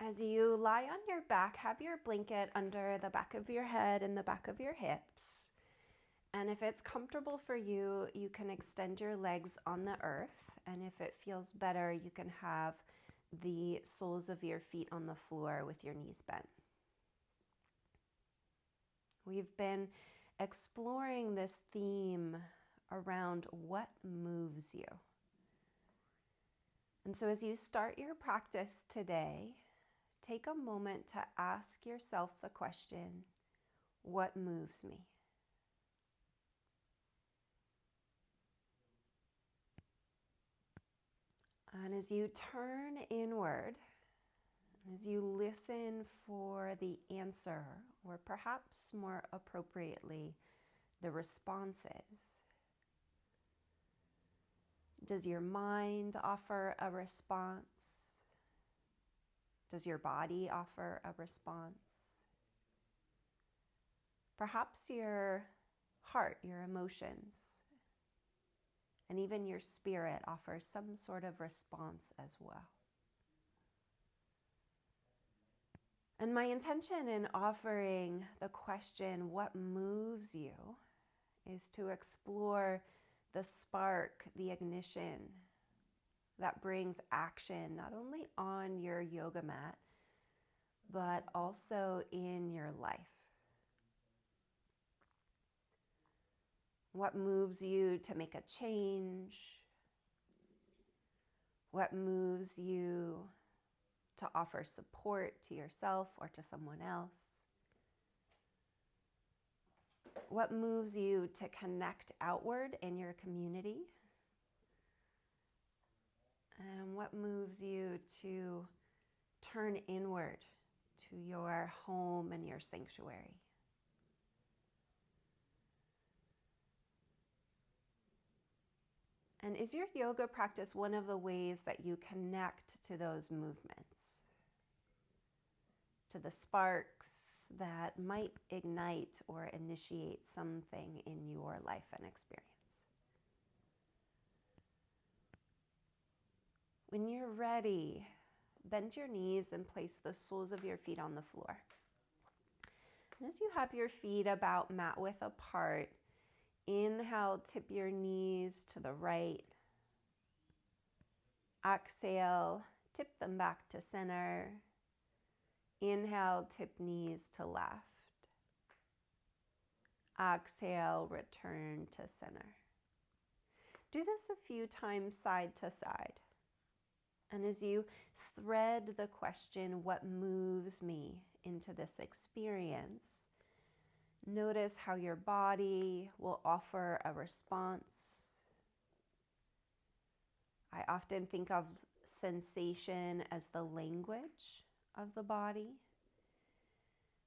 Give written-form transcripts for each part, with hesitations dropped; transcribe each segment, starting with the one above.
As you lie on your back, have your blanket under the back of your head and the back of your hips. And if it's comfortable for you, you can extend your legs on the earth. And if it feels better, you can have the soles of your feet on the floor with your knees bent. We've been exploring this theme around what moves you. And so as you start your practice today, take a moment to ask yourself the question, what moves me? And as you turn inward, as you listen for the answer, or perhaps more appropriately, the responses, does your mind offer a response? Does your body offer a response? Perhaps your heart, your emotions, and even your spirit offers some sort of response as well. And my intention in offering the question, what moves you, is to explore the spark, the ignition that brings action, not only on your yoga mat, but also in your life. What moves you to make a change? What moves you to offer support to yourself or to someone else? What moves you to connect outward in your community? And what moves you to turn inward to your home and your sanctuary? And is your yoga practice one of the ways that you connect to those movements, to the sparks that might ignite or initiate something in your life and experience? When you're ready, bend your knees and place the soles of your feet on the floor. And as you have your feet about mat width apart, inhale, tip your knees to the right. Exhale, tip them back to center. Inhale, tip knees to left. Exhale, return to center. Do this a few times side to side. And as you thread the question, what moves me into this experience, notice how your body will offer a response. I often think of sensation as the language of the body.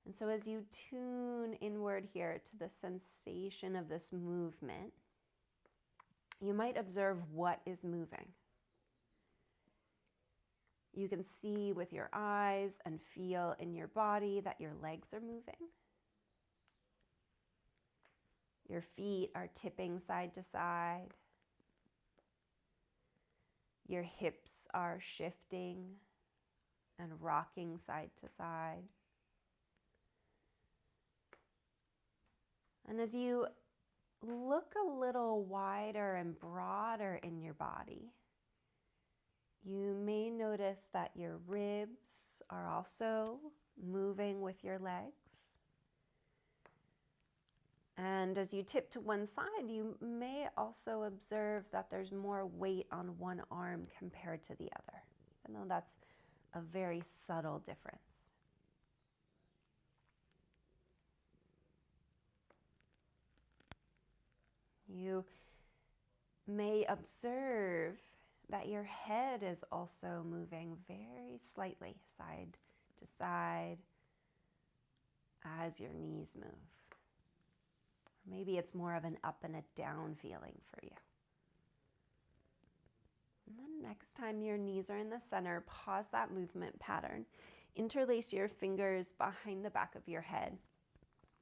And so as you tune inward here to the sensation of this movement, you might observe what is moving. You can see with your eyes and feel in your body that your legs are moving. Your feet are tipping side to side. Your hips are shifting and rocking side to side. And as you look a little wider and broader in your body, you may notice that your ribs are also moving with your legs. And as you tip to one side, you may also observe that there's more weight on one arm compared to the other, even though that's a very subtle difference. You may observe that your head is also moving very slightly side to side as your knees move. Or maybe it's more of an up and a down feeling for you. And then next time your knees are in the center, pause that movement pattern. Interlace your fingers behind the back of your head.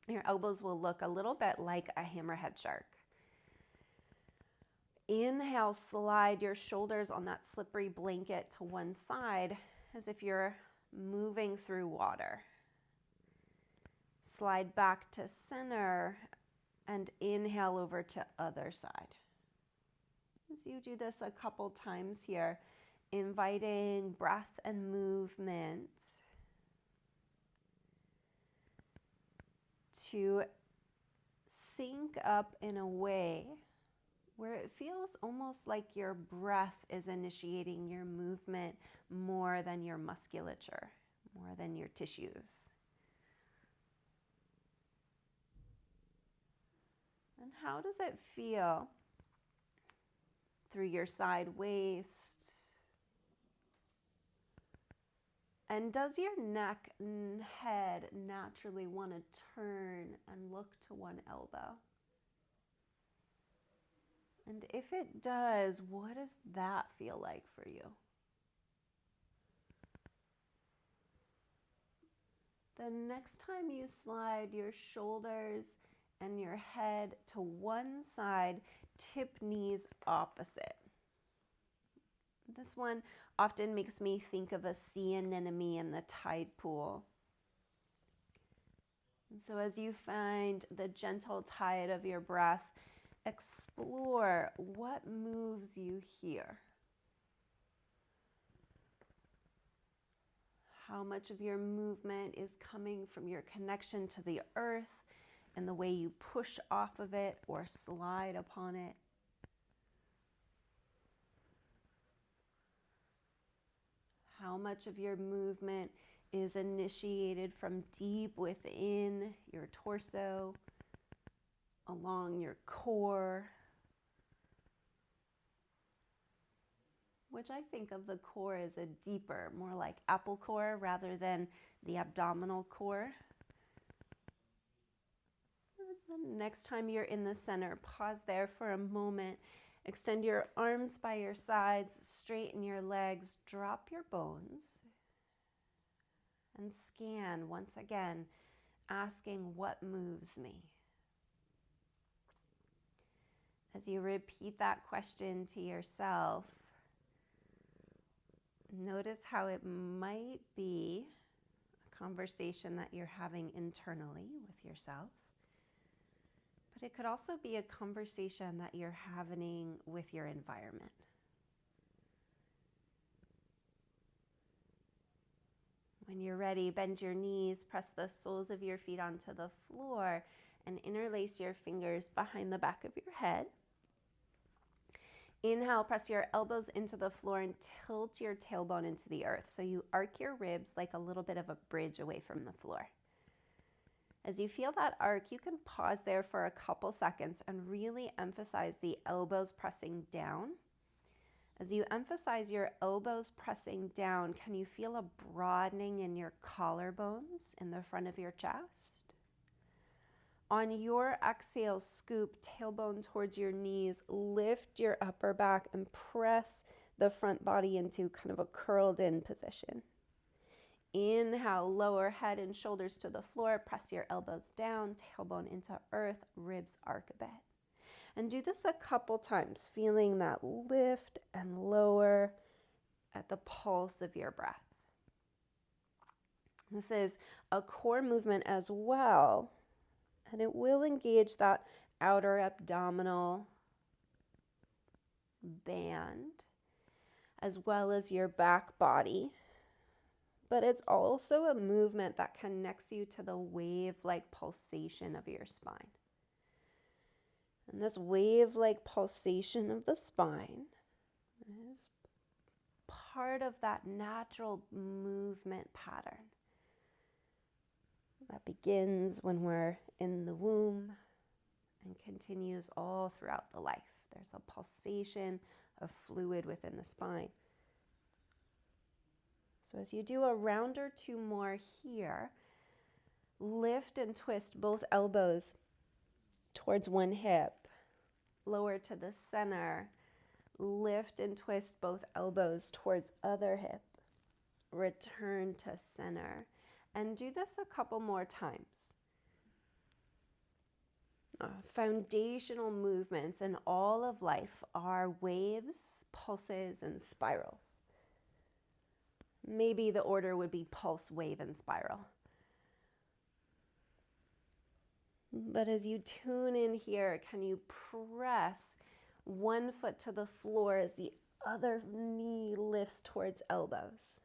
Your elbows will look a little bit like a hammerhead shark. Inhale, slide your shoulders on that slippery blanket to one side as if you're moving through water. Slide back to center and inhale over to other side. As you do this a couple times here, inviting breath and movement to sync up in a way where it feels almost like your breath is initiating your movement more than your musculature, more than your tissues. And how does it feel through your side waist? And does your neck and head naturally want to turn and look to one elbow? And if it does, what does that feel like for you? The next time you slide your shoulders and your head to one side, tip knees opposite. This one often makes me think of a sea anemone in the tide pool. And so as you find the gentle tide of your breath, explore what moves you here. How much of your movement is coming from your connection to the earth and the way you push off of it or slide upon it? How much of your movement is initiated from deep within your torso, along your core, which I think of the core as a deeper, more like apple core rather than the abdominal core. The next time you're in the center, pause there for a moment. Extend your arms by your sides, straighten your legs, drop your bones, and scan once again, asking what moves me. As you repeat that question to yourself, notice how it might be a conversation that you're having internally with yourself. But it could also be a conversation that you're having with your environment. When you're ready, bend your knees, press the soles of your feet onto the floor, and interlace your fingers behind the back of your head. Inhale, press your elbows into the floor and tilt your tailbone into the earth. So you arc your ribs like a little bit of a bridge away from the floor. As you feel that arc, you can pause there for a couple seconds and really emphasize the elbows pressing down. As you emphasize your elbows pressing down, can you feel a broadening in your collarbones in the front of your chest? On your exhale, scoop tailbone towards your knees, lift your upper back and press the front body into kind of a curled in position. Inhale, lower head and shoulders to the floor, press your elbows down, tailbone into earth, ribs arc a bit. And do this a couple times, feeling that lift and lower at the pulse of your breath. This is a core movement as well, and it will engage that outer abdominal band as well as your back body. But it's also a movement that connects you to the wave-like pulsation of your spine. And this wave-like pulsation of the spine is part of that natural movement pattern that begins when we're in the womb and continues all throughout the life. There's a pulsation of fluid within the spine. So as you do a round or two more here, lift and twist both elbows towards one hip, lower to the center, lift and twist both elbows towards other hip, return to center, and do this a couple more times. Foundational movements in all of life are waves, pulses, and spirals. Maybe the order would be pulse, wave, and spiral. But as you tune in here, can you press one foot to the floor as the other knee lifts towards elbows?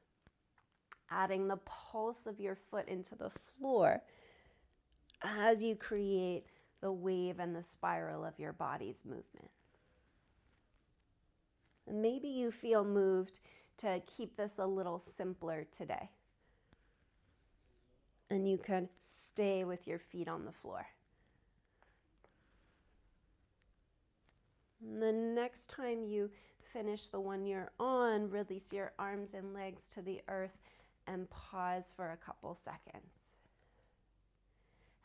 Adding the pulse of your foot into the floor as you create the wave and the spiral of your body's movement. And maybe you feel moved to keep this a little simpler today. And you can stay with your feet on the floor. And the next time you finish the one you're on, release your arms and legs to the earth and pause for a couple seconds.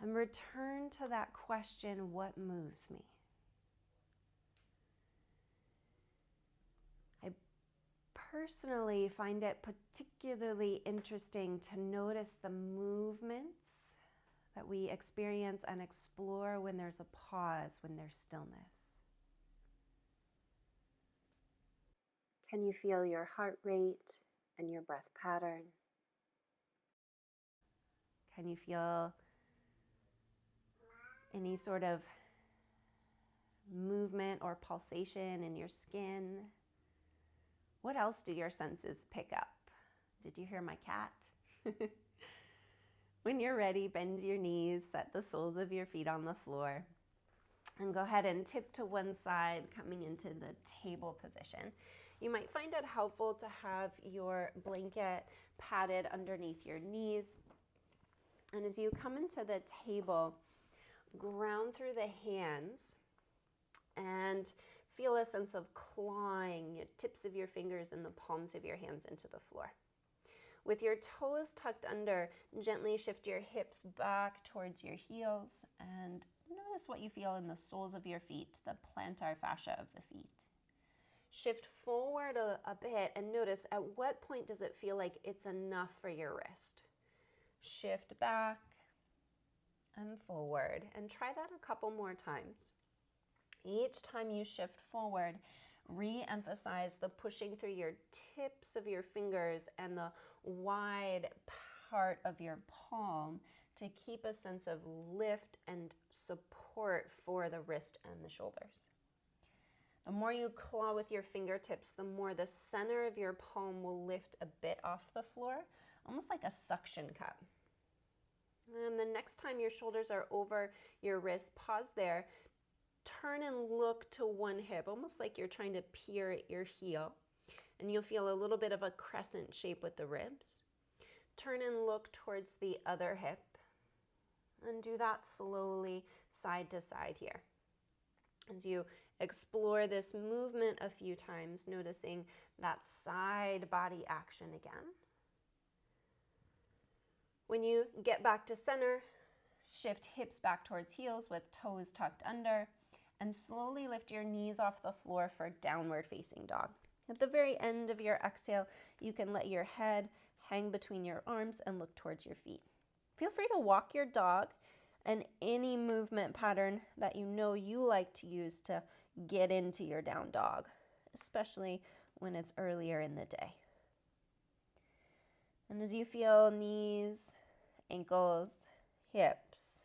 And return to that question, what moves me? I personally find it particularly interesting to notice the movements that we experience and explore when there's a pause, when there's stillness. Can you feel your heart rate and your breath pattern? Can you feel any sort of movement or pulsation in your skin? What else do your senses pick up? Did you hear my cat? When you're ready, bend your knees, set the soles of your feet on the floor, and go ahead and tip to one side, coming into the table position. You might find it helpful to have your blanket padded underneath your knees. And as you come into the table, ground through the hands and feel a sense of clawing, tips of your fingers and the palms of your hands into the floor. With your toes tucked under, gently shift your hips back towards your heels and notice what you feel in the soles of your feet, the plantar fascia of the feet. Shift forward a bit and notice at what point does it feel like it's enough for your wrist. Shift back and forward and try that a couple more times. Each time you shift forward, re-emphasize the pushing through your tips of your fingers and the wide part of your palm to keep a sense of lift and support for the wrist and the shoulders. The more you claw with your fingertips, the more the center of your palm will lift a bit off the floor, almost like a suction cup. And the next time your shoulders are over your wrist, pause there, turn and look to one hip, almost like you're trying to peer at your heel. And you'll feel a little bit of a crescent shape with the ribs. Turn and look towards the other hip. And do that slowly side to side here. As you explore this movement a few times, noticing that side body action again. When you get back to center, shift hips back towards heels with toes tucked under, and slowly lift your knees off the floor for downward facing dog. At the very end of your exhale, you can let your head hang between your arms and look towards your feet. Feel free to walk your dog and any movement pattern that you know you like to use to get into your down dog, especially when it's earlier in the day. And as you feel knees, ankles, hips,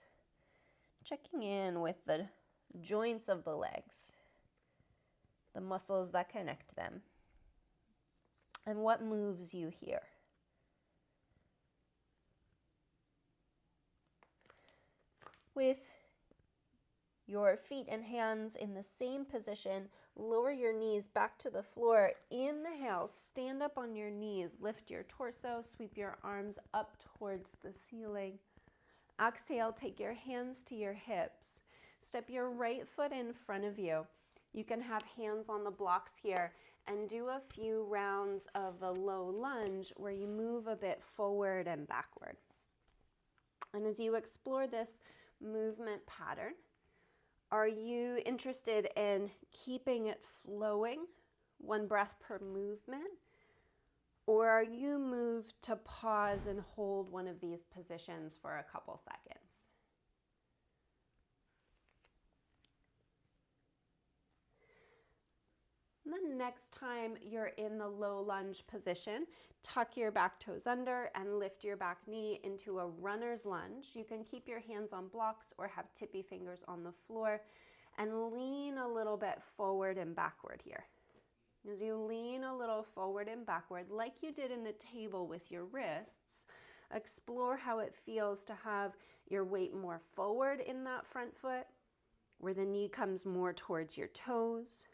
checking in with the joints of the legs, the muscles that connect them, and what moves you here. With your feet and hands in the same position, lower your knees back to the floor. Inhale, stand up on your knees, lift your torso, sweep your arms up towards the ceiling. Exhale, take your hands to your hips. Step your right foot in front of you. You can have hands on the blocks here and do a few rounds of the low lunge where you move a bit forward and backward. And as you explore this movement pattern, are you interested in keeping it flowing, one breath per movement? Or are you moved to pause and hold one of these positions for a couple seconds? And then next time you're in the low lunge position, tuck your back toes under and lift your back knee into a runner's lunge. You can keep your hands on blocks or have tippy fingers on the floor and lean a little bit forward and backward here. As you lean a little forward and backward, like you did in the table with your wrists, explore how it feels to have your weight more forward in that front foot, where the knee comes more towards your toes,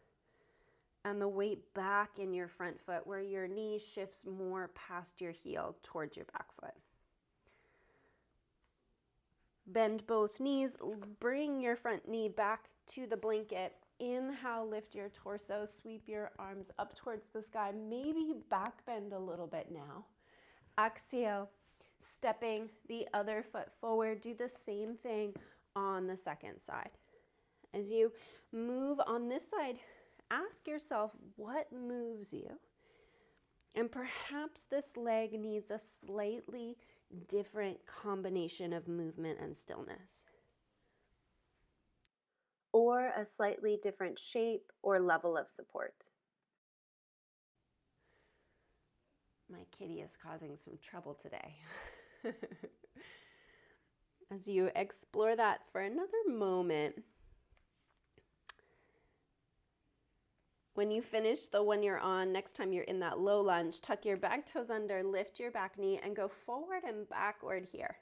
and the weight back in your front foot, where your knee shifts more past your heel towards your back foot. Bend both knees, bring your front knee back to the blanket. Inhale, lift your torso, sweep your arms up towards the sky. Maybe back bend a little bit now. Exhale, stepping the other foot forward. Do the same thing on the second side. As you move on this side, ask yourself what moves you. And perhaps this leg needs a slightly different combination of movement and stillness, or a slightly different shape or level of support. My kitty is causing some trouble today. As you explore that for another moment, when you finish the one you're on, next time you're in that low lunge, tuck your back toes under, lift your back knee, and go forward and backward here.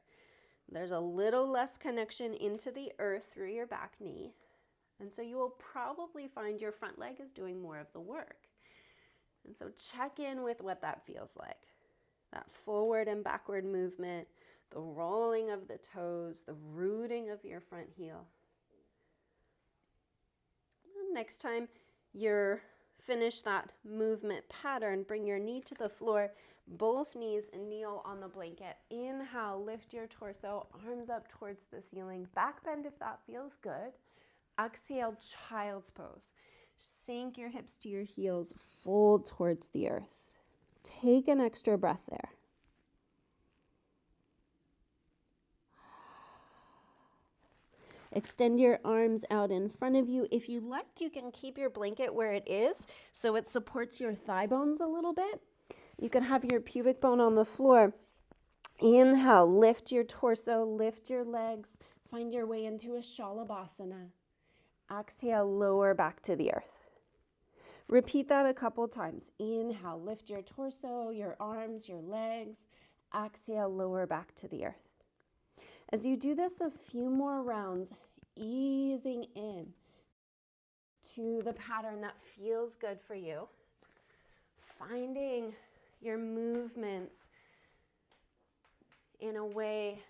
There's a little less connection into the earth through your back knee, and so you will probably find your front leg is doing more of the work. And so check in with what that feels like. That forward and backward movement, the rolling of the toes, the rooting of your front heel. And next time you're finish that movement pattern, bring your knee to the floor, both knees, and kneel on the blanket. Inhale, lift your torso, arms up towards the ceiling. Back bend if that feels good. Exhale, child's pose. Sink your hips to your heels, fold towards the earth. Take an extra breath there. Extend your arms out in front of you. If you like, you can keep your blanket where it is so it supports your thigh bones a little bit. You can have your pubic bone on the floor. Inhale, lift your torso, lift your legs, find your way into a Shalabhasana. Exhale, lower back to the earth. Repeat that a couple times. Inhale, lift your torso, your arms, your legs. Exhale, lower back to the earth. As you do this a few more rounds, easing in to the pattern that feels good for you, finding your movements in a way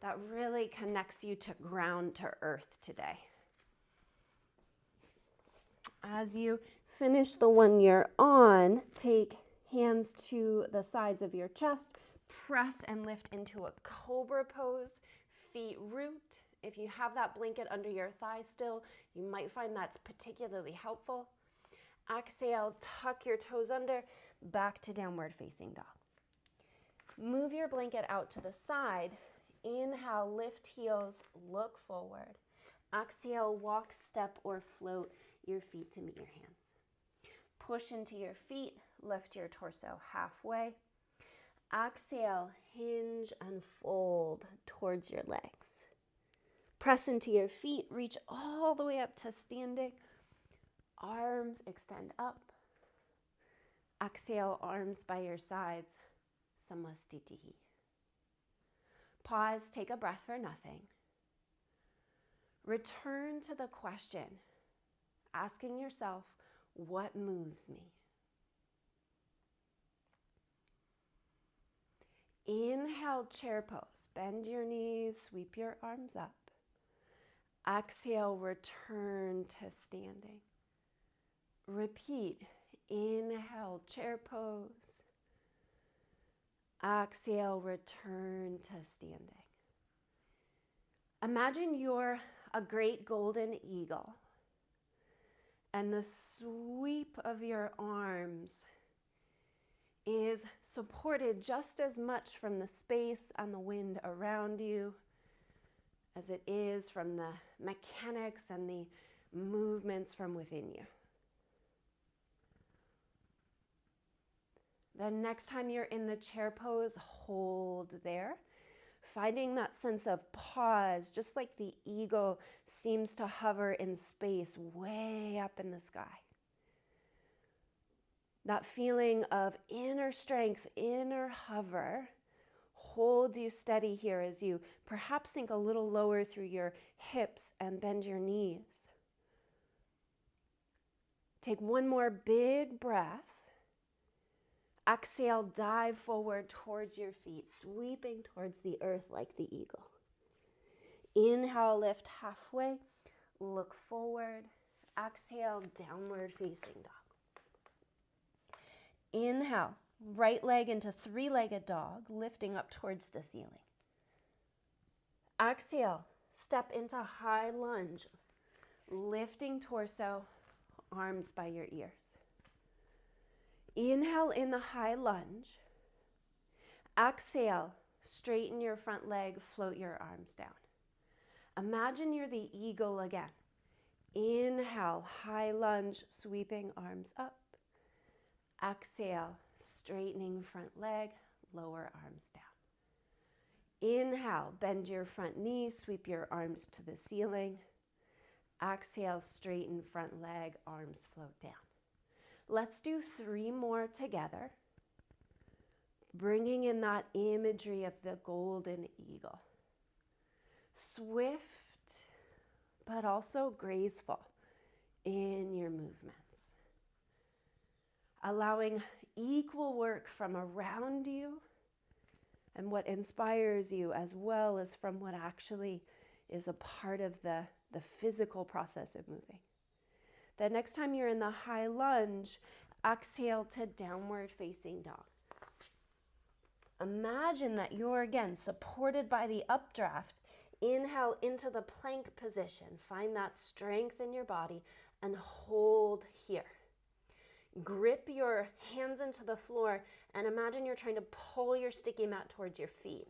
that really connects you to ground, to earth today. As you finish the one you're on, take hands to the sides of your chest, press and lift into a cobra pose, feet root. If you have that blanket under your thigh still, you might find that's particularly helpful. Exhale, tuck your toes under, back to downward facing dog. Move your blanket out to the side. Inhale, lift heels, look forward. Exhale, walk, step, or float your feet to meet your hands. Push into your feet, lift your torso halfway. Exhale, hinge and fold towards your legs. Press into your feet, reach all the way up to standing. Arms extend up. Exhale, arms by your sides. Samastitihi. Pause, take a breath for nothing. Return to the question, asking yourself, what moves me? Inhale, chair pose. Bend your knees, sweep your arms up. Exhale, return to standing. Repeat. Inhale, chair pose. Exhale, return to standing. Imagine you're a great golden eagle, and the sweep of your arms is supported just as much from the space and the wind around you as it is from the mechanics and the movements from within you. The next time you're in the chair pose, hold there. Finding that sense of pause, just like the eagle seems to hover in space way up in the sky. That feeling of inner strength, inner hover, holds you steady here as you perhaps sink a little lower through your hips and bend your knees. Take one more big breath. Exhale, dive forward towards your feet, sweeping towards the earth like the eagle. Inhale, lift halfway, look forward. Exhale, downward facing dog. Inhale, right leg into three-legged dog, lifting up towards the ceiling. Exhale, step into high lunge, lifting torso, arms by your ears. Inhale in the high lunge. Exhale, straighten your front leg, float your arms down. Imagine you're the eagle again. Inhale, high lunge, sweeping arms up. Exhale, straightening front leg, lower arms down. Inhale, bend your front knee, sweep your arms to the ceiling. Exhale, straighten front leg, arms float down. Let's do 3 more together, bringing in that imagery of the golden eagle. Swift, but also graceful in your movements. Allowing equal work from around you and what inspires you, as well as from what actually is a part of the physical process of moving. The next time you're in the high lunge, exhale to downward facing dog. Imagine that you're again supported by the updraft. Inhale into the plank position. Find that strength in your body and hold here. Grip your hands into the floor and imagine you're trying to pull your sticky mat towards your feet.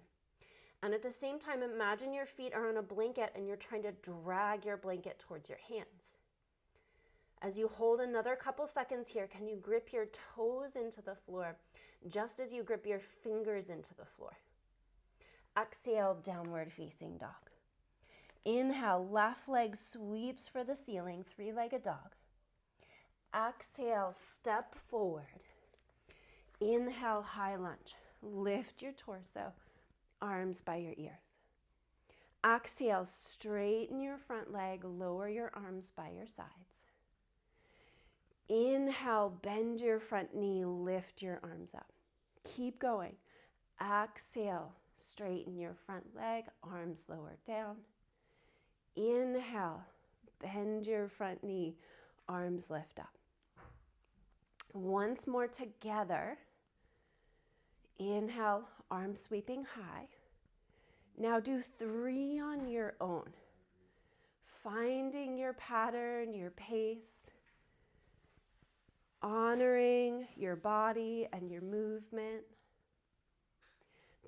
And at the same time, imagine your feet are on a blanket and you're trying to drag your blanket towards your hands. As you hold another couple seconds here, can you grip your toes into the floor just as you grip your fingers into the floor? Exhale, downward facing dog. Inhale, left leg sweeps for the ceiling, three-legged dog. Exhale, step forward. Inhale, high lunge. Lift your torso, arms by your ears. Exhale, straighten your front leg, lower your arms by your sides. Inhale, bend your front knee, lift your arms up. Keep going. Exhale, straighten your front leg, arms lower down. Inhale, bend your front knee, arms lift up. Once more together. Inhale, arms sweeping high. Now do 3 on your own. Finding your pattern, your pace. Honoring your body and your movement.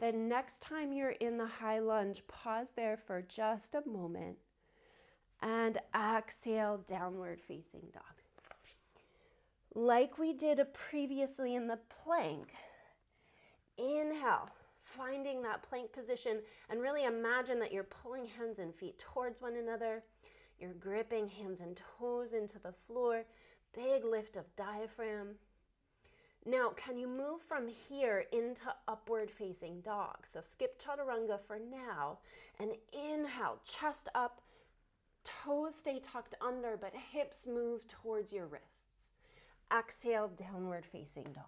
The next time you're in the high lunge, pause there for just a moment and exhale, downward facing dog. Like we did previously in the plank, inhale, finding that plank position and really imagine that you're pulling hands and feet towards one another. You're gripping hands and toes into the floor. Big lift of diaphragm. Now, can you move from here into upward facing dog? So skip chaturanga for now and inhale, chest up, toes stay tucked under, but hips move towards your wrists. Exhale, downward facing dog.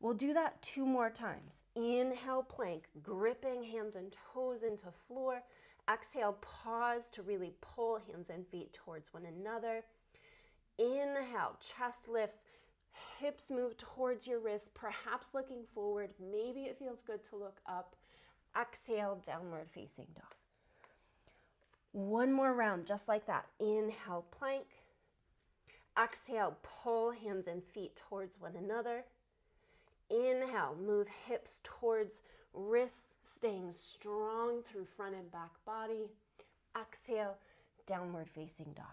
We'll do that 2 more times. Inhale, plank, gripping hands and toes into floor. Exhale, pause to really pull hands and feet towards one another. Inhale, chest lifts, hips move towards your wrists, perhaps looking forward. Maybe it feels good to look up. Exhale, downward facing dog. 1 more round, just like that. Inhale, plank. Exhale, pull hands and feet towards one another. Inhale, move hips towards wrists, staying strong through front and back body. Exhale, downward facing dog.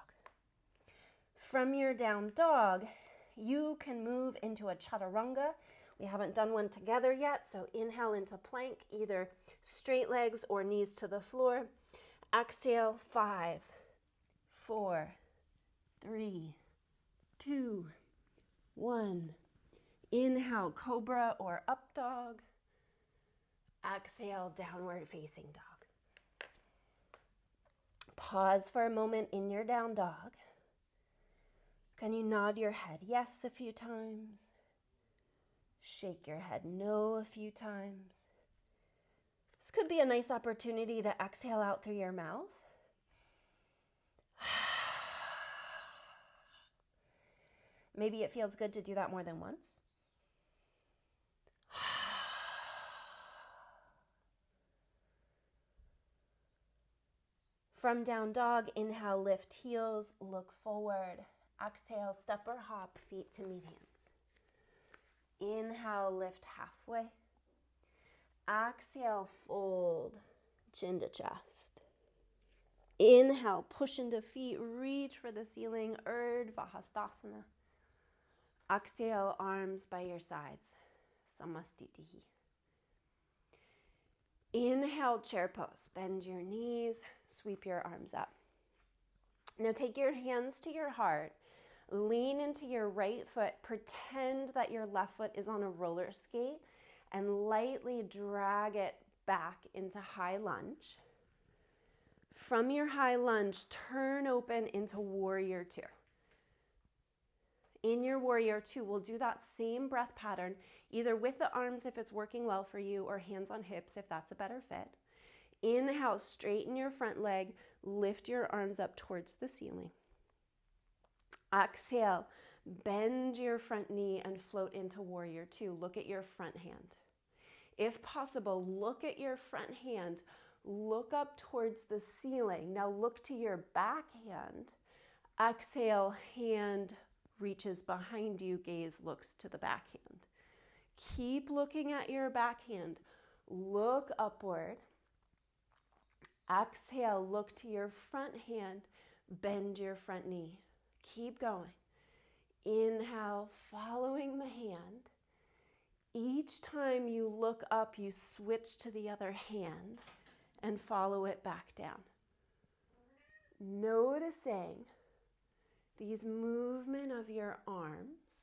From your down dog, you can move into a chaturanga, We haven't done one together yet, so inhale into plank, either straight legs or knees to the floor. Exhale, 5, 4, 3, 2, 1. Inhale, cobra or up dog. Exhale, downward facing dog. Pause for a moment in your down dog. Can you nod your head yes a few times? Shake your head no a few times. This could be a nice opportunity to exhale out through your mouth. Maybe it feels good to do that more than once. From down dog, inhale, lift heels, look forward. Exhale, step or hop, feet to meet hands. Inhale, lift halfway. Exhale, fold, chin to chest. Inhale, push into feet, reach for the ceiling, Urdhva Hastasana. Exhale, arms by your sides, Samastitihi. Inhale, chair pose. Bend your knees, sweep your arms up. Now take your hands to your heart. Lean into your right foot. Pretend that your left foot is on a roller skate and lightly drag it back into high lunge. From your high lunge, turn open into warrior two. In your warrior two, we'll do that same breath pattern, either with the arms if it's working well for you, or hands on hips if that's a better fit. Inhale, straighten your front leg, lift your arms up towards the ceiling. Exhale, bend your front knee and float into warrior two. Look at your front hand. If possible, look at your front hand, look up towards the ceiling. Now look to your back hand. Exhale, hand reaches behind you, gaze looks to the back hand. Keep looking at your back hand. Look upward. Exhale, look to your front hand, bend your front knee. Keep going. Inhale, following the hand. Each time you look up, you switch to the other hand and follow it back down. Noticing these movement of your arms.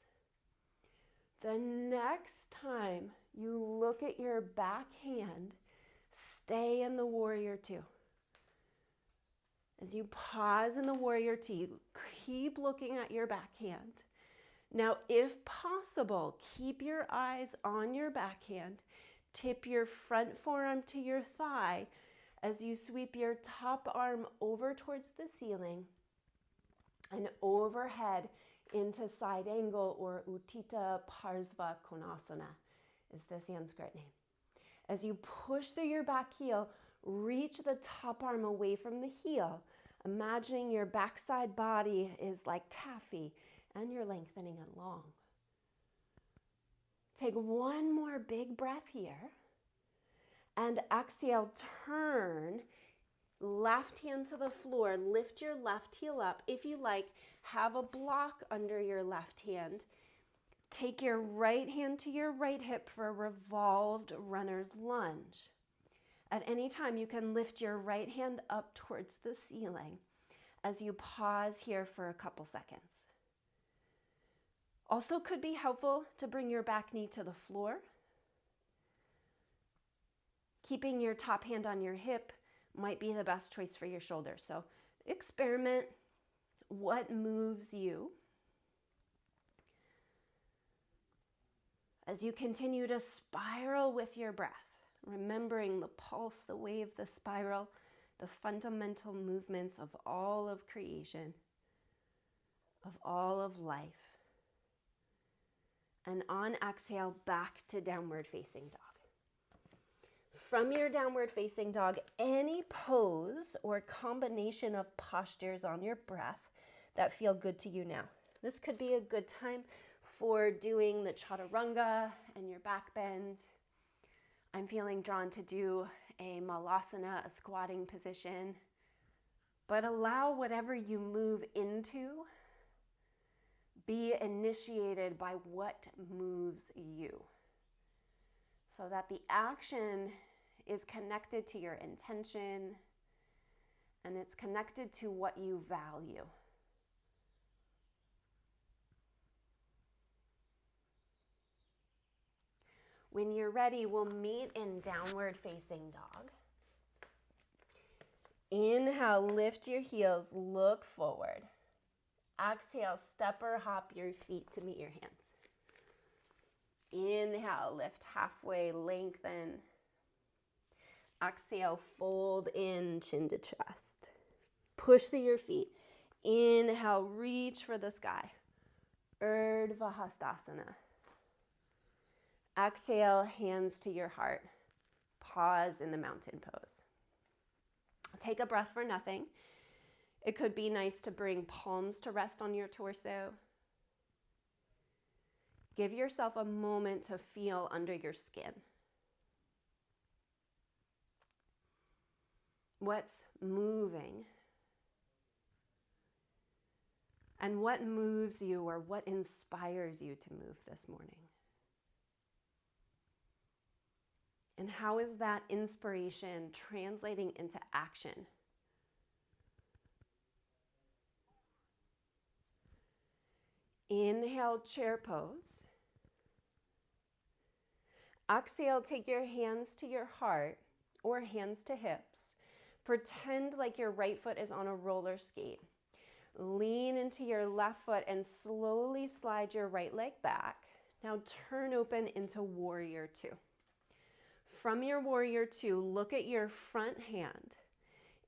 The next time you look at your back hand, stay in the warrior two. As you pause in the warrior two, keep looking at your back hand. Now, if possible, keep your eyes on your back hand. Tip your front forearm to your thigh as you sweep your top arm over towards the ceiling and overhead into side angle, or Utthita Parsva Konasana is the Sanskrit name. As you push through your back heel, reach the top arm away from the heel, imagining your backside body is like taffy and you're lengthening it long. Take one more big breath here and exhale, turn. Left hand to the floor, lift your left heel up. If you like, have a block under your left hand. Take your right hand to your right hip for a revolved runner's lunge. At any time, you can lift your right hand up towards the ceiling as you pause here for a couple seconds. Also could be helpful to bring your back knee to the floor. Keeping your top hand on your hip might be the best choice for your shoulders. So experiment what moves you. As you continue to spiral with your breath, remembering the pulse, the wave, the spiral, the fundamental movements of all of creation, of all of life. And on exhale, back to downward facing dog. From your downward facing dog, any pose or combination of postures on your breath that feel good to you now. This could be a good time for doing the chaturanga and your back bend. I'm feeling drawn to do a malasana, a squatting position, but allow whatever you move into be initiated by what moves you. so that the action is connected to your intention and it's connected to what you value. When you're ready, we'll meet in downward facing dog. Inhale, lift your heels, look forward. Exhale, step or hop your feet to meet your hands. Inhale, lift halfway, lengthen. Exhale, fold in, chin to chest. Push through your feet. Inhale, reach for the sky. Urdhva Hastasana. Exhale, hands to your heart. Pause in the mountain pose. Take a breath for nothing. It could be nice to bring palms to rest on your torso. Give yourself a moment to feel under your skin. What's moving? And what moves you or what inspires you to move this morning? And how is that inspiration translating into action? Inhale, chair pose. Exhale, take your hands to your heart or hands to hips. Pretend like your right foot is on a roller skate. Lean into your left foot and slowly slide your right leg back. Now turn open into warrior two. From your warrior two, look at your front hand.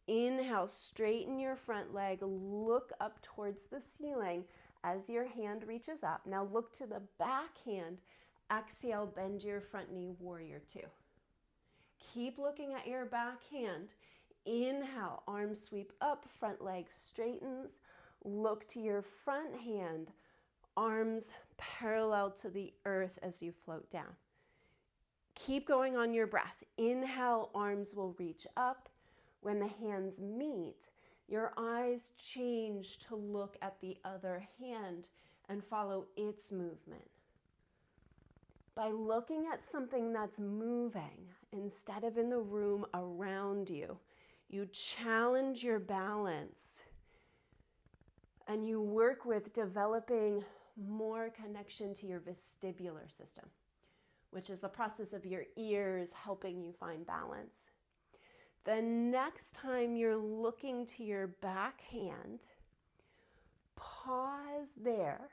Inhale, straighten your front leg, look up towards the ceiling as your hand reaches up. Now look to the back hand. Exhale, bend your front knee, warrior two. Keep looking at your back hand. Inhale, arms sweep up, front leg straightens. Look to your front hand, arms parallel to the earth as you float down. Keep going on your breath. Inhale, arms will reach up. When the hands meet, your eyes change to look at the other hand and follow its movement. By looking at something that's moving instead of in the room around you, you challenge your balance and you work with developing more connection to your vestibular system, which is the process of your ears helping you find balance. The next time you're looking to your back hand, pause there.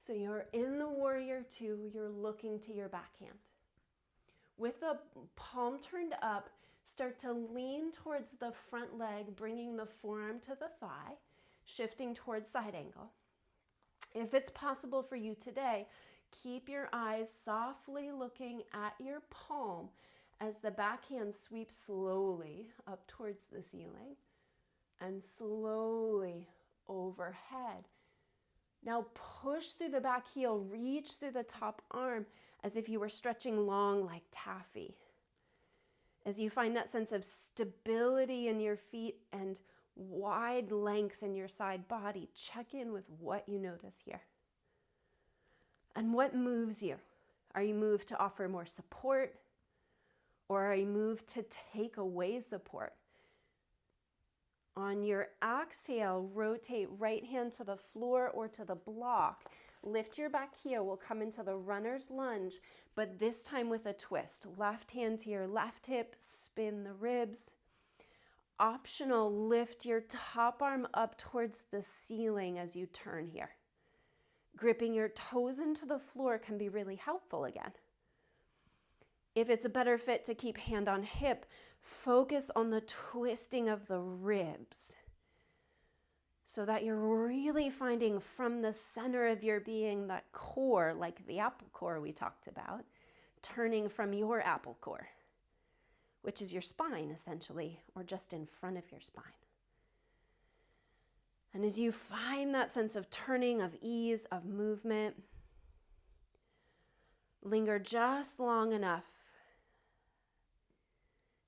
So you're in the warrior two, you're looking to your back hand. With the palm turned up, start to lean towards the front leg, bringing the forearm to the thigh, shifting towards side angle. If it's possible for you today, keep your eyes softly looking at your palm as the backhand sweeps slowly up towards the ceiling and slowly overhead. Now push through the back heel, reach through the top arm as if you were stretching long like taffy. As you find that sense of stability in your feet and wide length in your side body, check in with what you notice here. And what moves you? Are you moved to offer more support? Or are you moved to take away support? On your exhale, rotate right hand to the floor or to the block. Lift your back heel. We'll come into the runner's lunge, but this time with a twist. Left hand to your left hip, spin the ribs. Optional, lift your top arm up towards the ceiling as you turn here. Gripping your toes into the floor can be really helpful again. If it's a better fit to keep hand on hip, focus on the twisting of the ribs so that you're really finding from the center of your being that core, like the apple core we talked about, turning from your apple core, which is your spine essentially, or just in front of your spine. And as you find that sense of turning, of ease, of movement, linger just long enough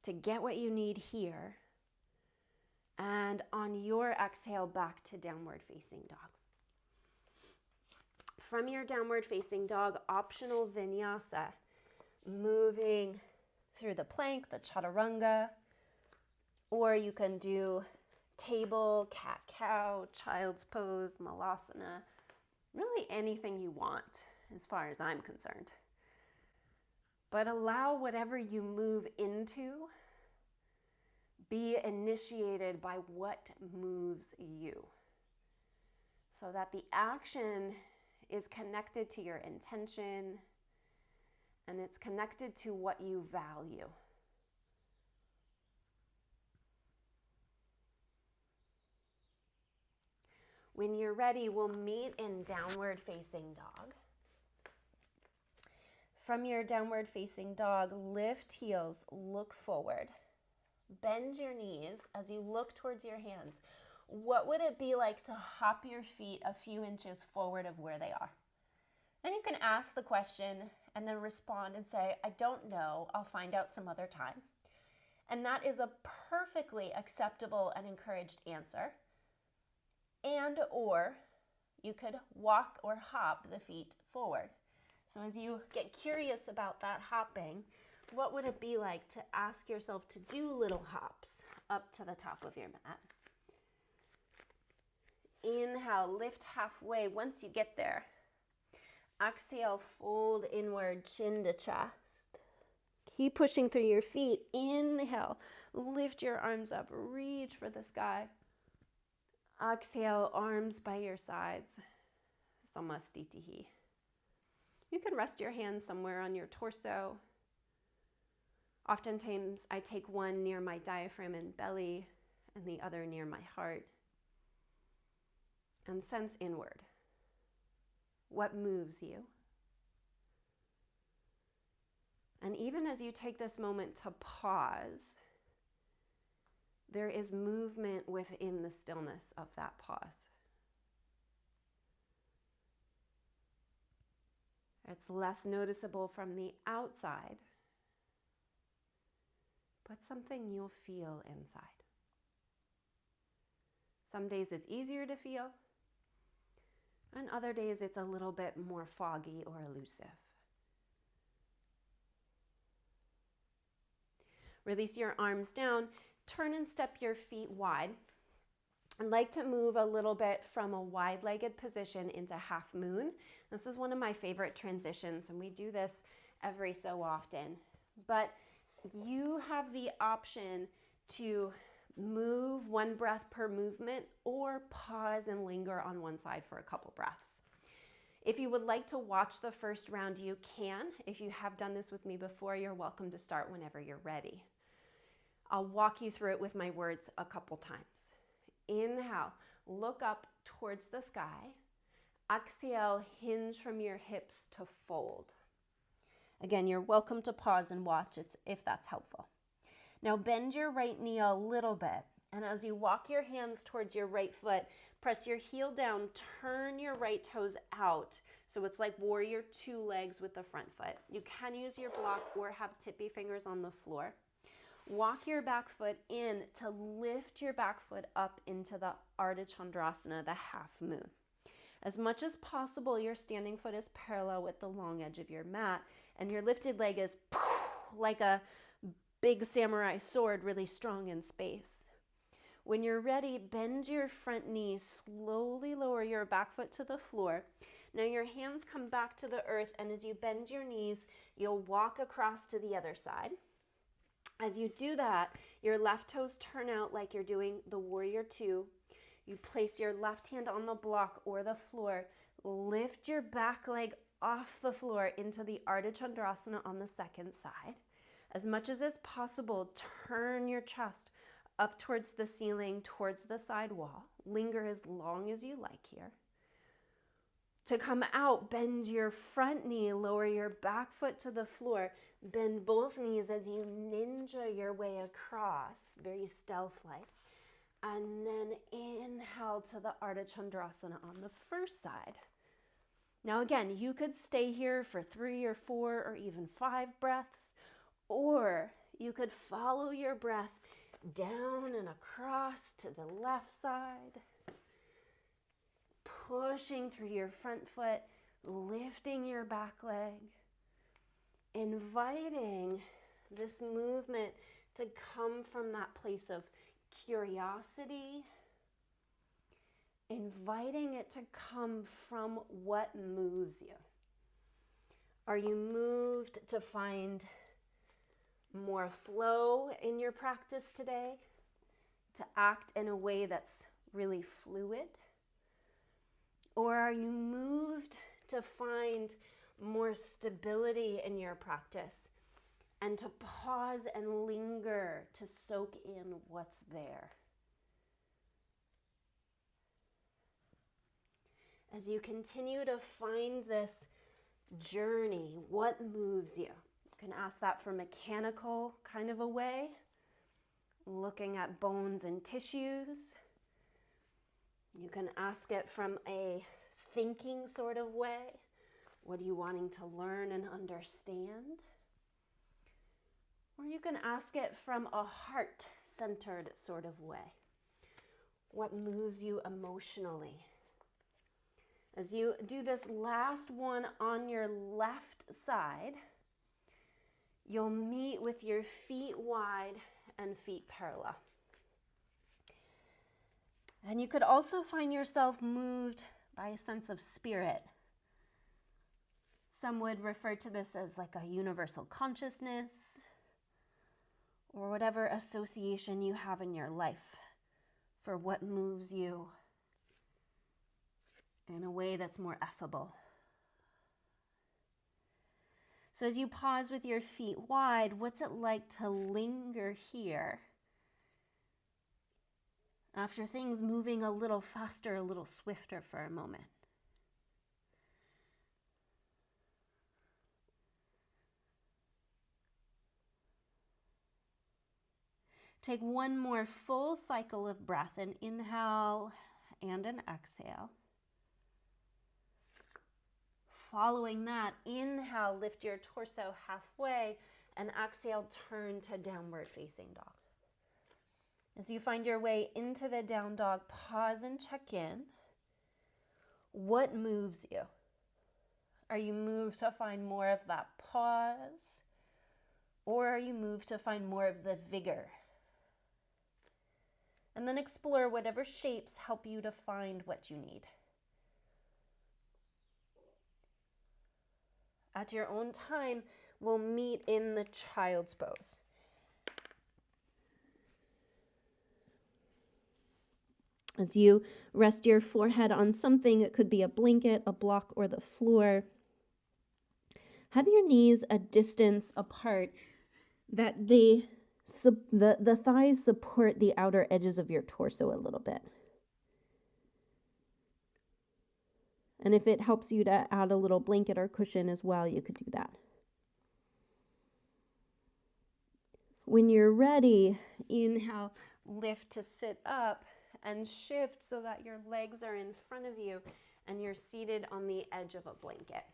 to get what you need here. And on your exhale, back to downward facing dog. From your downward facing dog, optional vinyasa. moving through the plank, the chaturanga, or you can do table, cat-cow, child's pose, malasana, really anything you want as far as I'm concerned. But allow whatever you move into be initiated by what moves you, so that the action is connected to your intention and it's connected to what you value. When you're ready, we'll meet in downward facing dog. From your downward facing dog, lift heels, look forward. Bend your knees as you look towards your hands. What would it be like to hop your feet a few inches forward of where they are? Then you can ask the question and then respond and say, I don't know, I'll find out some other time. And that is a perfectly acceptable and encouraged answer. And or you could walk or hop the feet forward. So as you get curious about that hopping, what would it be like to ask yourself to do little hops up to the top of your mat? Inhale, lift halfway. Once you get there, exhale, fold inward, chin to chest. Keep pushing through your feet. Inhale, lift your arms up, reach for the sky. Exhale, arms by your sides. Samastitihi. You can rest your hands somewhere on your torso. Oftentimes, I take one near my diaphragm and belly and the other near my heart. And sense inward. What moves you? And even as you take this moment to pause, there is movement within the stillness of that pause. It's less noticeable from the outside, but something you'll feel inside. Some days it's easier to feel, and other days it's a little bit more foggy or elusive. Release your arms down, turn and step your feet wide. I'd like to move a little bit from a wide-legged position into half moon. This is one of my favorite transitions, and we do this every so often. But you have the option to move one breath per movement or pause and linger on one side for a couple breaths. If you would like to watch the first round, you can. If you have done this with me before, you're welcome to start whenever you're ready. I'll walk you through it with my words a couple times. Inhale, look up towards the sky. Exhale, hinge from your hips to fold. Again, you're welcome to pause and watch it if that's helpful. Now bend your right knee a little bit, and as you walk your hands towards your right foot, press your heel down, turn your right toes out. So it's like warrior two legs with the front foot. You can use your block or have tippy fingers on the floor. Walk your back foot in to lift your back foot up into the Ardha Chandrasana, the half moon. As much as possible, your standing foot is parallel with the long edge of your mat, and your lifted leg is like a big samurai sword, really strong in space. When you're ready, bend your front knee, slowly lower your back foot to the floor. Now your hands come back to the earth, and as you bend your knees, you'll walk across to the other side. As you do that, your left toes turn out like you're doing the warrior two. You place your left hand on the block or the floor. Lift your back leg off the floor into the Ardha Chandrasana on the second side. As much as is possible, turn your chest up towards the ceiling, towards the side wall. Linger as long as you like here. To come out, bend your front knee, lower your back foot to the floor. Bend both knees as you ninja your way across, very stealth-like. And then inhale to the Ardha Chandrasana on the first side. Now again, you could stay here for 3 or 4 or even 5 breaths, or you could follow your breath down and across to the left side, pushing through your front foot, lifting your back leg, inviting this movement to come from that place of curiosity, inviting it to come from what moves you. Are you moved to find more flow in your practice today? To act in a way that's really fluid? Or are you moved to find more stability in your practice and to pause and linger to soak in what's there? As you continue to find this journey, what moves you? You can ask that from mechanical kind of a way, looking at bones and tissues. You can ask it from a thinking sort of way. What are you wanting to learn and understand? Or you can ask it from a heart-centered sort of way. What moves you emotionally? As you do this last one on your left side, you'll meet with your feet wide and feet parallel. And you could also find yourself moved by a sense of spirit. Some would refer to this as like a universal consciousness, or whatever association you have in your life for what moves you in a way that's more affable. So as you pause with your feet wide, what's it like to linger here after things moving a little faster, a little swifter for a moment? Take one more full cycle of breath, an inhale and an exhale. Following that, inhale, lift your torso halfway, and exhale, turn to downward facing dog. As you find your way into the down dog, pause and check in. What moves you? Are you moved to find more of that pause? Or are you moved to find more of the vigor? And then explore whatever shapes help you to find what you need. At your own time, we'll meet in the child's pose. As you rest your forehead on something, it could be a blanket, a block, or the floor. Have your knees a distance apart that the thighs support the outer edges of your torso a little bit. And if it helps you to add a little blanket or cushion as well, you could do that. When you're ready, inhale, lift to sit up and shift so that your legs are in front of you and you're seated on the edge of a blanket.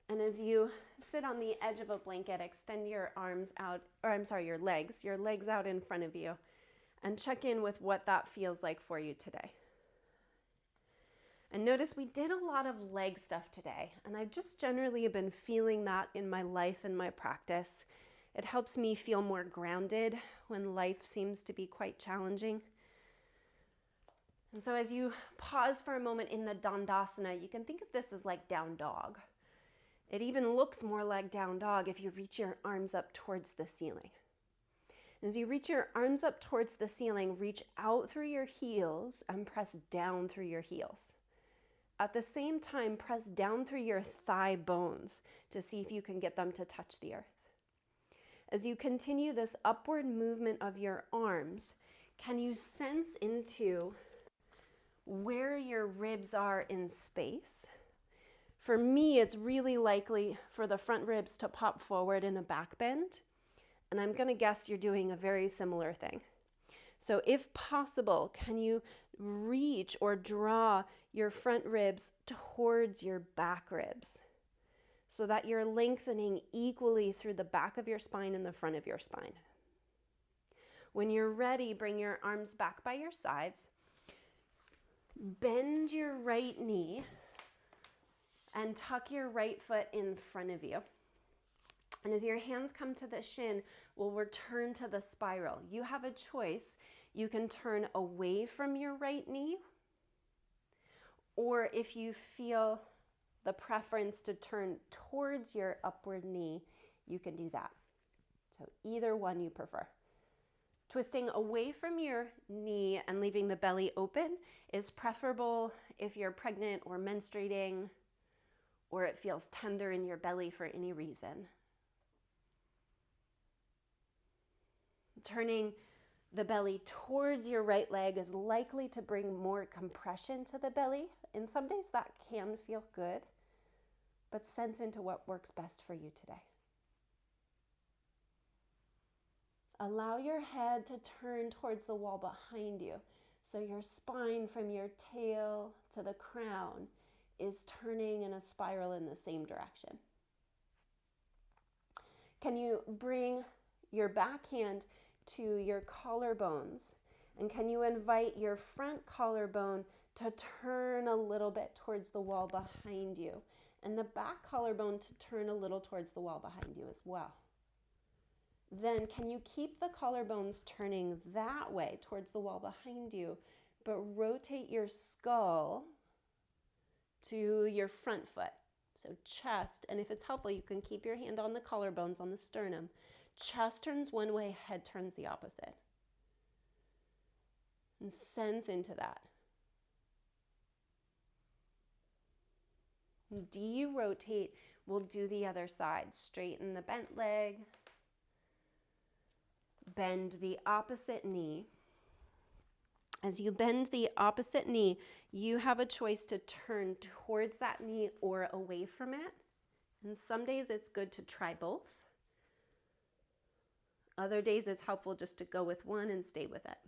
And as you sit on the edge of a blanket, extend your arms out, your legs out in front of you, and check in with what that feels like for you today. And notice we did a lot of leg stuff today, and I've just generally been feeling that in my life and my practice. It helps me feel more grounded when life seems to be quite challenging. And so as you pause for a moment in the Dandasana, you can think of this as like down dog. It even looks more like down dog if you reach your arms up towards the ceiling. And as you reach your arms up towards the ceiling, reach out through your heels and press down through your heels. At the same time, press down through your thigh bones to see if you can get them to touch the earth. As you continue this upward movement of your arms, can you sense into where your ribs are in space? For me, it's really likely for the front ribs to pop forward in a back bend, and I'm going to guess you're doing a very similar thing. So if possible, can you reach or draw your front ribs towards your back ribs so that you're lengthening equally through the back of your spine and the front of your spine? When you're ready, bring your arms back by your sides. Bend your right knee And tuck your right foot in front of you. And as your hands come to the shin, we'll return to the spiral. You have a choice. You can turn away from your right knee, or if you feel the preference to turn towards your upward knee, you can do that. So either one you prefer. Twisting away from your knee and leaving the belly open is preferable if you're pregnant or menstruating, or it feels tender in your belly for any reason. Turning the belly towards your right leg is likely to bring more compression to the belly. And some days that can feel good, but sense into what works best for you today. Allow your head to turn towards the wall behind you. So your spine from your tail to the crown is turning in a spiral in the same direction. Can you bring your backhand to your collarbones? And can you invite your front collarbone to turn a little bit towards the wall behind you? And the back collarbone to turn a little towards the wall behind you as well. Then can you keep the collarbones turning that way towards the wall behind you, but rotate your skull to your front foot. So chest, and if it's helpful, you can keep your hand on the collarbones on the sternum. Chest turns one way, head turns the opposite. And sense into that. De-rotate, we'll do the other side. Straighten the bent leg. Bend the opposite knee. As you bend the opposite knee, you have a choice to turn towards that knee or away from it. And some days it's good to try both. Other days it's helpful just to go with one and stay with it.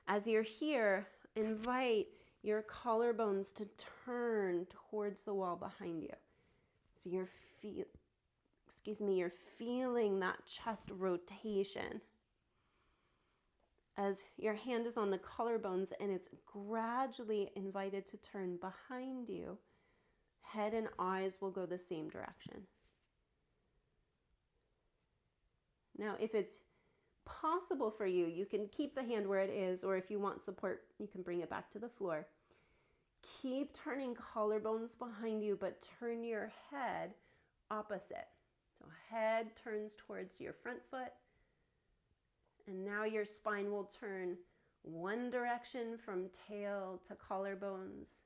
As you're here, invite your collarbones to turn towards the wall behind you. So you're feeling that chest rotation. As your hand is on the collarbones and it's gradually invited to turn behind you, head and eyes will go the same direction. Now, if it's possible for you, you can keep the hand where it is, or if you want support, you can bring it back to the floor. Keep turning collarbones behind you, but turn your head opposite. So head turns towards your front foot, and now your spine will turn one direction from tail to collarbones,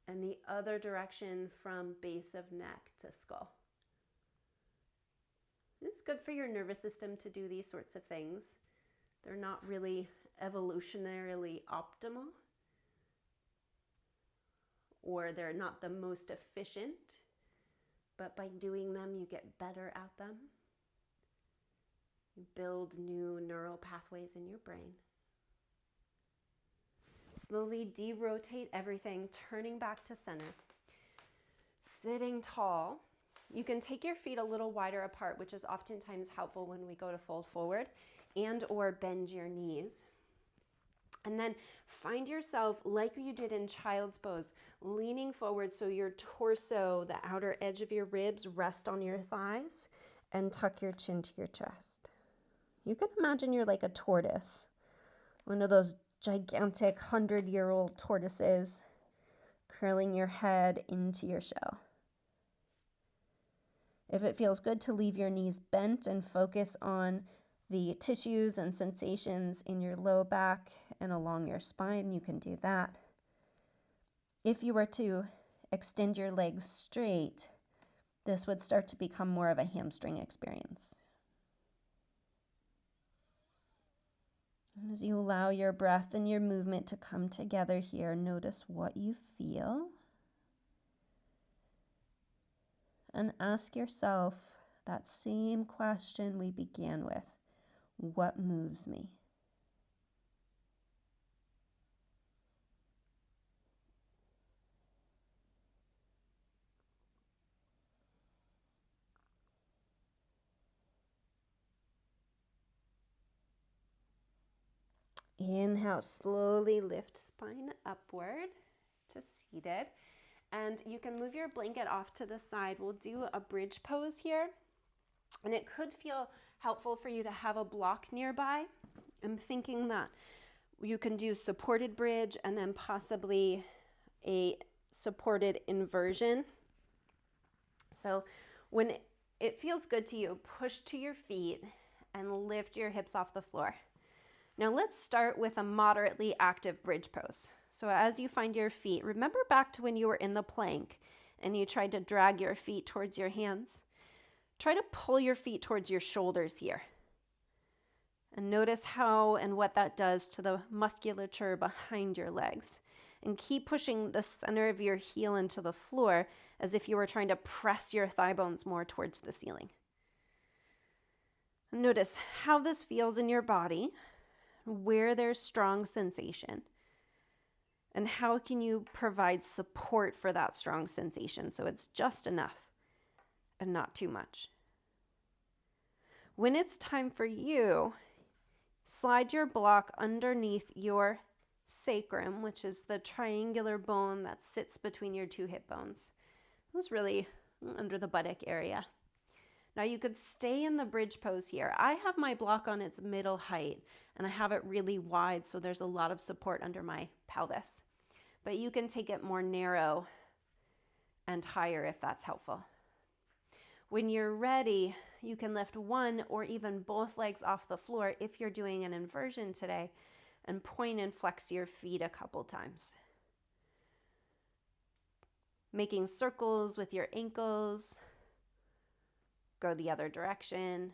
and the other direction from base of neck to skull. It's good for your nervous system to do these sorts of things. They're not really evolutionarily optimal, or they're not the most efficient, but by doing them, you get better at them. You build new neural pathways in your brain. Slowly de-rotate everything, turning back to center. Sitting tall. You can take your feet a little wider apart, which is oftentimes helpful when we go to fold forward, and or bend your knees. And then find yourself, like you did in child's pose, leaning forward so your torso, the outer edge of your ribs, rest on your thighs, and tuck your chin to your chest. You can imagine you're like a tortoise, one of those gigantic 100-year-old tortoises, curling your head into your shell. If it feels good to leave your knees bent and focus on the tissues and sensations in your low back and along your spine, you can do that. If you were to extend your legs straight, this would start to become more of a hamstring experience. And as you allow your breath and your movement to come together here, notice what you feel. And ask yourself that same question we began with. What moves me? Inhale, slowly lift spine upward to seated. And you can move your blanket off to the side. We'll do a bridge pose here. And it could feel helpful for you to have a block nearby. I'm thinking that you can do supported bridge and then possibly a supported inversion. So when it feels good to you, push to your feet and lift your hips off the floor. Now let's start with a moderately active bridge pose. So as you find your feet, remember back to when you were in the plank and you tried to drag your feet towards your hands. Try to pull your feet towards your shoulders here. And notice how and what that does to the musculature behind your legs. And keep pushing the center of your heel into the floor as if you were trying to press your thigh bones more towards the ceiling. Notice how this feels in your body, where there's strong sensation, and how can you provide support for that strong sensation so it's just enough and not too much. When it's time for you, slide your block underneath your sacrum, which is the triangular bone that sits between your two hip bones. It's really under the buttock area. Now you could stay in the bridge pose here. I have my block on its middle height and I have it really wide so there's a lot of support under my pelvis. But you can take it more narrow and higher if that's helpful. When you're ready, you can lift one or even both legs off the floor if you're doing an inversion today, and point and flex your feet a couple times. Making circles with your ankles. Go the other direction.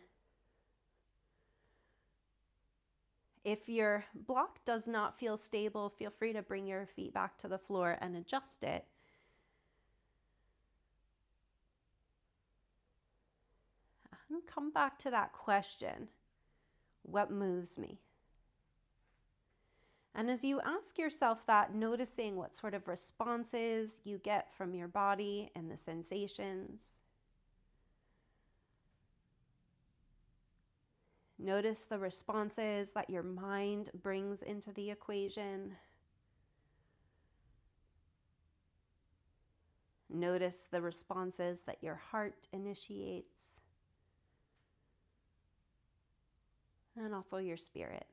If your block does not feel stable, feel free to bring your feet back to the floor and adjust it. And come back to that question, what moves me? And as you ask yourself that, noticing what sort of responses you get from your body and the sensations. Notice the responses that your mind brings into the equation. Notice the responses that your heart initiates. And also your spirit.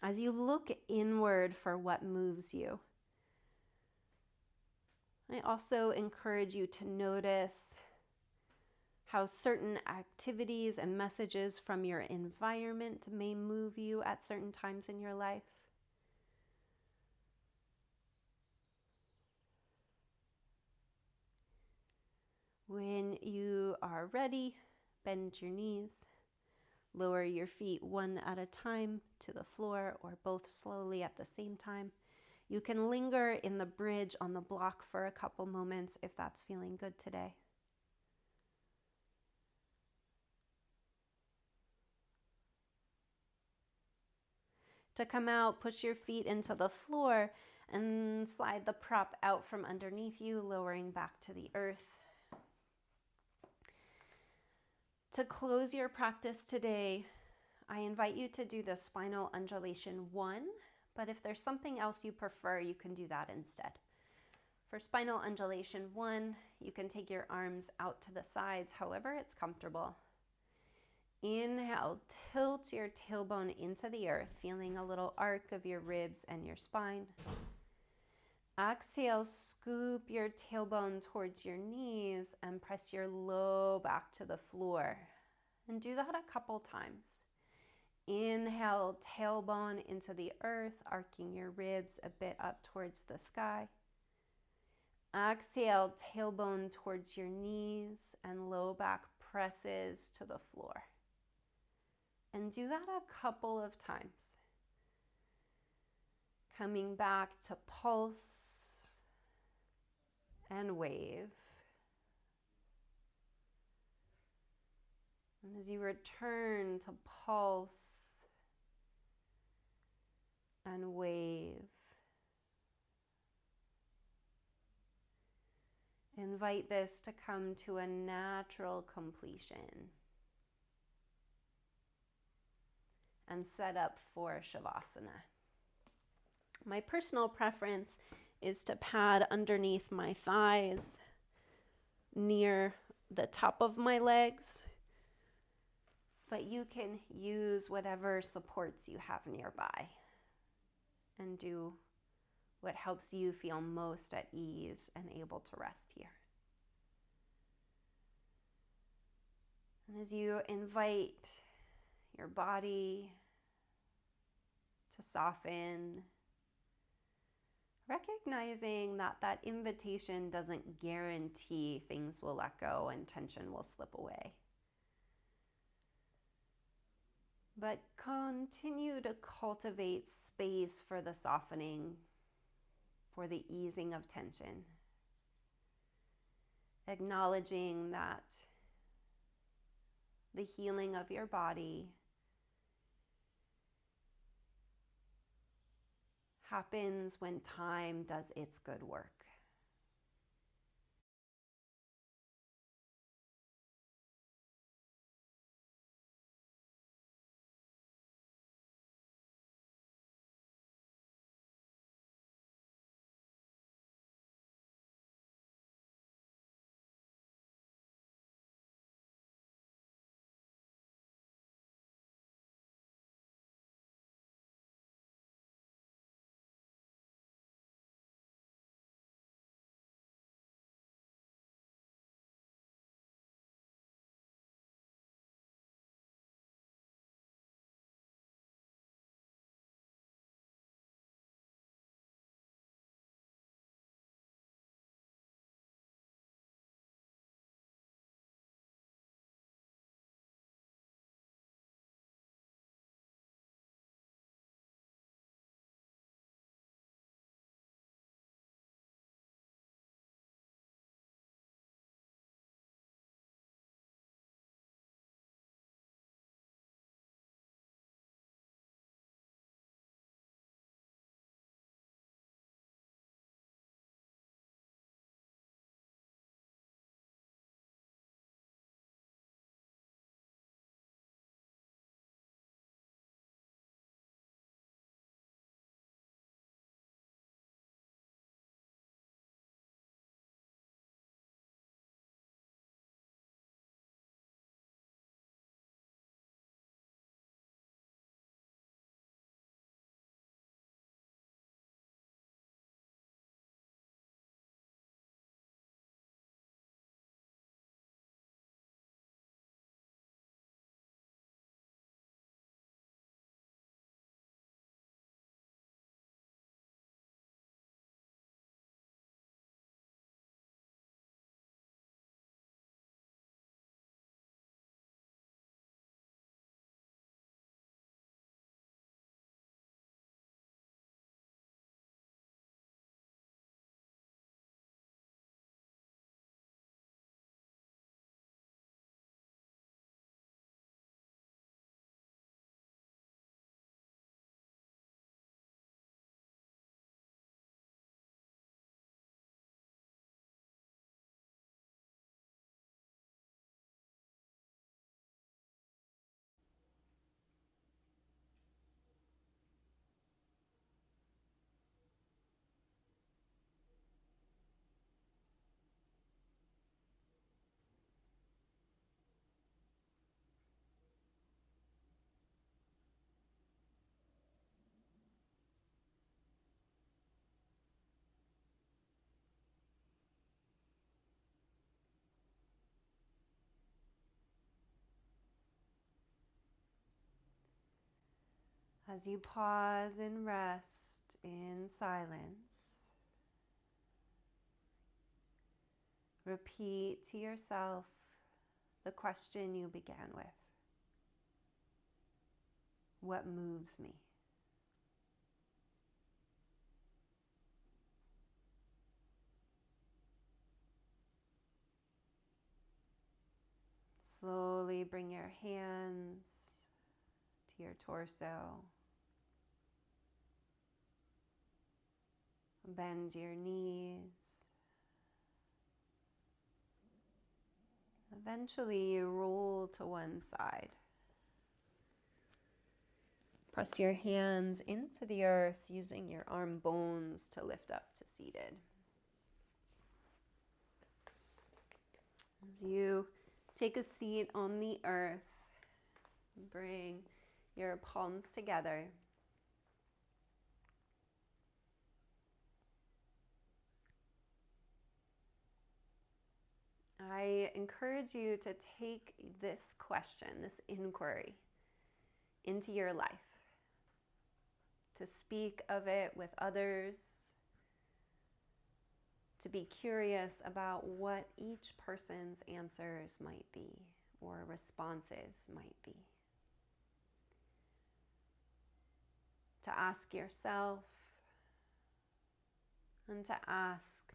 As you look inward for what moves you, I also encourage you to notice how certain activities and messages from your environment may move you at certain times in your life. When you are ready, bend your knees, lower your feet one at a time to the floor or both slowly at the same time. You can linger in the bridge on the block for a couple moments if that's feeling good today. To come out, push your feet into the floor and slide the prop out from underneath you, lowering back to the earth. To close your practice today, I invite you to do the spinal undulation 1, but if there's something else you prefer, you can do that instead. For spinal undulation 1, you can take your arms out to the sides, however it's comfortable. Inhale, tilt your tailbone into the earth, feeling a little arc of your ribs and your spine. Exhale, scoop your tailbone towards your knees and press your low back to the floor. And do that a couple times. Inhale, tailbone into the earth, arcing your ribs a bit up towards the sky. Exhale, tailbone towards your knees and low back presses to the floor. And do that a couple of times. Coming back to pulse and wave. And as you return to pulse and wave, invite this to come to a natural completion. and set up for Shavasana. My personal preference is to pad underneath my thighs near the top of my legs, but you can use whatever supports you have nearby and do what helps you feel most at ease and able to rest here. And as you invite your body to soften, recognizing that that invitation doesn't guarantee things will let go and tension will slip away. But continue to cultivate space for the softening, for the easing of tension. Acknowledging that the healing of your body happens when time does its good work. As you pause and rest in silence, repeat to yourself the question you began with. What moves me? Slowly bring your hands to your torso. Bend your knees. Eventually, you roll to one side. Press your hands into the earth using your arm bones to lift up to seated. As you take a seat on the earth, bring your palms together. I encourage you to take this question, this inquiry, into your life, to speak of it with others, to be curious about what each person's answers might be or responses might be. To ask yourself and to ask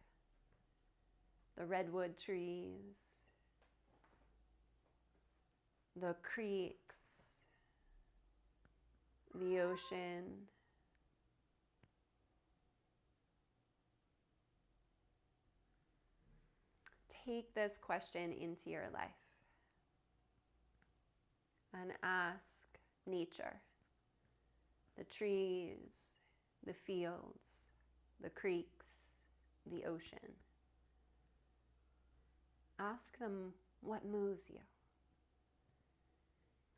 the redwood trees, the creeks, the ocean, take this question into your life and ask nature, the trees, the fields, the creeks, the ocean. Ask them what moves you.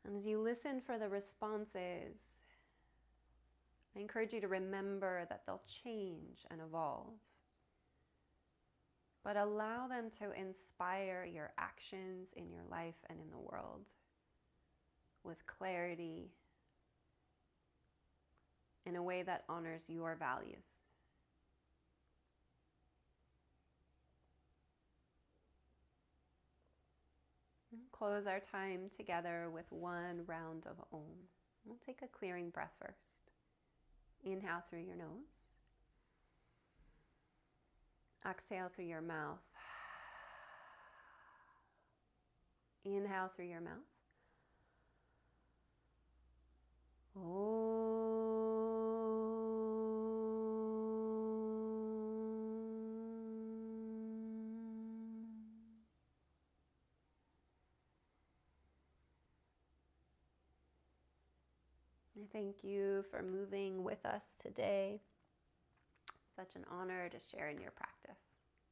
And as you listen for the responses, I encourage you to remember that they'll change and evolve. But allow them to inspire your actions in your life and in the world with clarity in a way that honors your values. Close our time together with one round of Om. We'll take a clearing breath first. Inhale through your nose. Exhale through your mouth. Inhale through your mouth. I thank you for moving with us today. Such an honor to share in your practice.